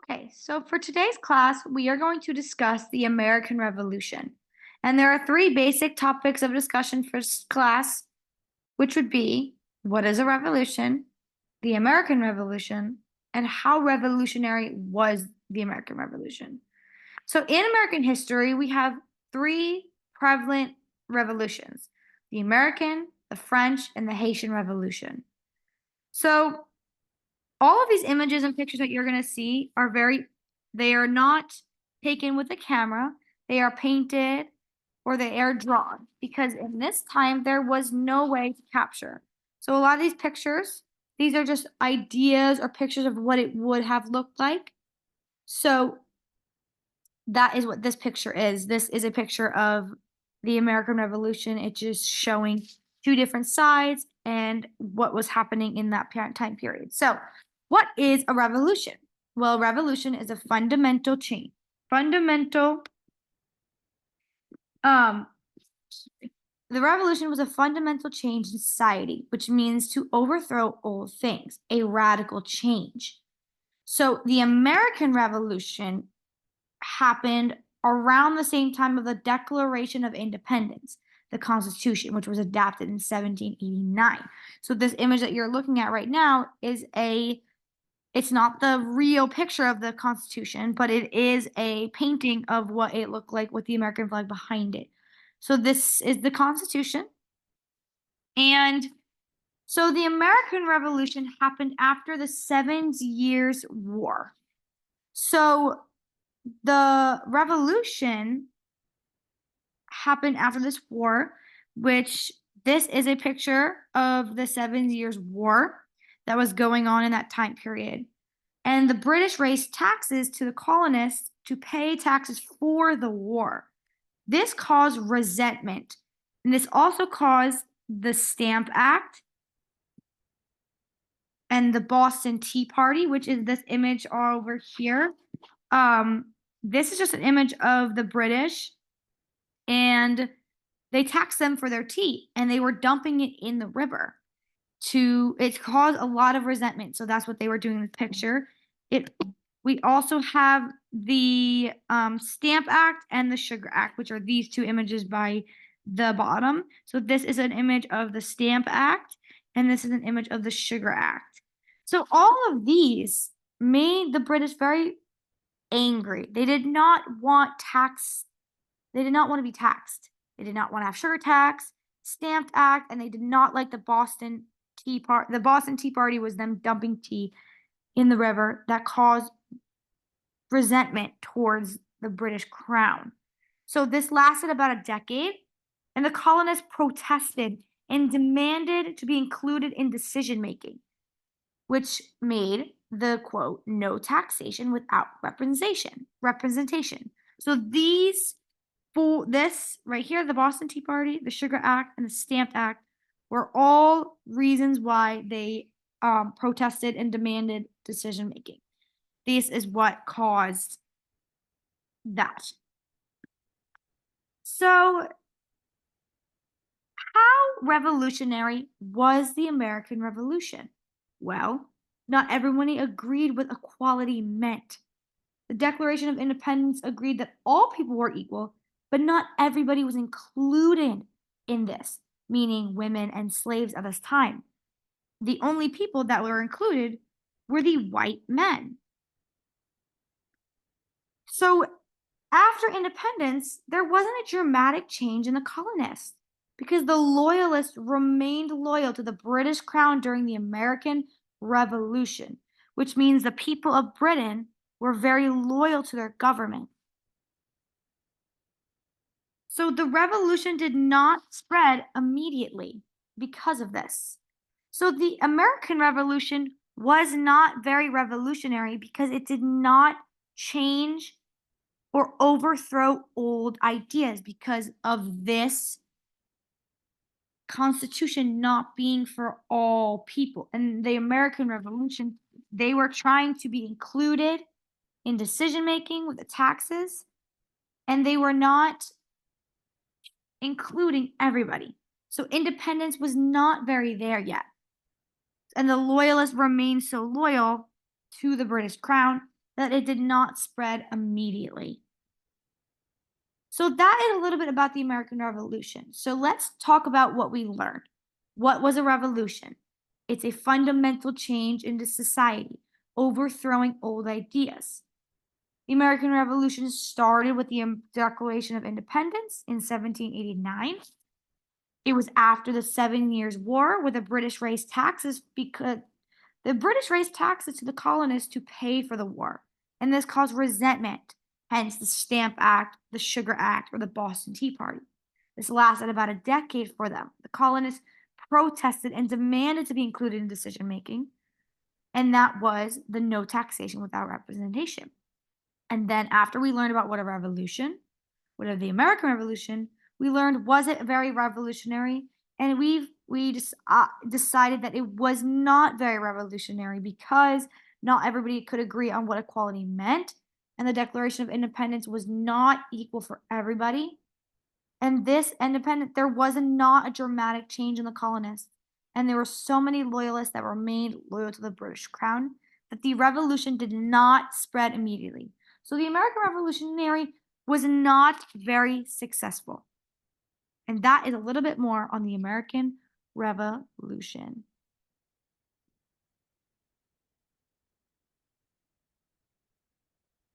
Okay, so for today's class, we are going to discuss the American Revolution. And there are three basic topics of discussion for class, which would be what is a revolution, the American Revolution, and how revolutionary was the American Revolution. So in American history, we have three prevalent revolutions: the American, the French, and the Haitian Revolution. So all of these images and pictures that you're going to see are they are not taken with a camera. They are painted or they are drawn because in this time there was no way to capture. So a lot of these pictures, these are just ideas or pictures of what it would have looked like. So that is what this picture is. This is a picture of the American Revolution. It's just showing two different sides and what was happening in that time period. So, what is a revolution? Well, a revolution is a fundamental change. Fundamental um the revolution was a fundamental change in society, which means to overthrow old things, a radical change. So, the American Revolution happened around the same time of the Declaration of Independence, the Constitution, which was adopted in 1789. So this image that you're looking at right now it's not the real picture of the Constitution, but it is a painting of what it looked like with the American flag behind it. So this is the Constitution. And so the American Revolution happened after the 7 Years' War. So the revolution happened after this war, which this is a picture of the 7 Years' War that was going on in that time period. And the British raised taxes to the colonists to pay taxes for the war. This caused resentment. And this also caused the Stamp Act and the Boston Tea Party, which is this image over here. This is just an image of the British, and they taxed them for their tea, and they were dumping it in the river. It caused a lot of resentment, so that's what they were doing in the picture. We also have the Stamp Act and the Sugar Act, which are these two images by the bottom. So this is an image of the Stamp Act, and this is an image of the Sugar Act. So all of these made the British very angry. They did not want tax. They did not want to be taxed. They did not want to have sugar tax, Stamp Act, and they did not like the Boston Tea Party. The Boston Tea Party was them dumping tea in the river that caused resentment towards the British crown. So this lasted about a decade, and the colonists protested and demanded to be included in decision making, which made the quote, no taxation without representation. So this right here, the Boston Tea Party, the Sugar Act, and the Stamp Act were all reasons why they protested and demanded decision making. This is what caused that. So, how revolutionary was the American Revolution? Well, not everyone agreed what equality meant. The Declaration of Independence agreed that all people were equal, but not everybody was included in this, meaning women and slaves at this time. The only people that were included were the white men. So after independence, there wasn't a dramatic change in the colonists because the loyalists remained loyal to the British crown during the American Revolution, which means the people of Britain were very loyal to their government. So the revolution did not spread immediately because of this. So the American Revolution was not very revolutionary because it did not change or overthrow old ideas because of this Constitution not being for all people. And the American Revolution, they were trying to be included in decision making with the taxes, and they were not including everybody. So independence was not very there yet. And the loyalists remained so loyal to the British crown that it did not spread immediately. So that is a little bit about the American Revolution. So let's talk about what we learned. What was a revolution? It's a fundamental change into society, overthrowing old ideas. The American Revolution started with the Declaration of Independence in 1789. It was after the 7 Years' War, where the British raised taxes because the British raised taxes to the colonists to pay for the war, and this caused resentment, hence the Stamp Act, the Sugar Act, or the Boston Tea Party. This lasted about a decade for them. The colonists protested and demanded to be included in decision making, and that was the no taxation without representation. And then after we learned about what a revolution, what of the American Revolution, we learned was it very revolutionary, and we just decided that it was not very revolutionary because not everybody could agree on what equality meant, and the Declaration of Independence was not equal for everybody. And this independent, there was not a dramatic change in the colonists, and there were so many loyalists that remained loyal to the British crown that the revolution did not spread immediately. So the American Revolutionary was not very successful. And that is a little bit more on the American Revolution.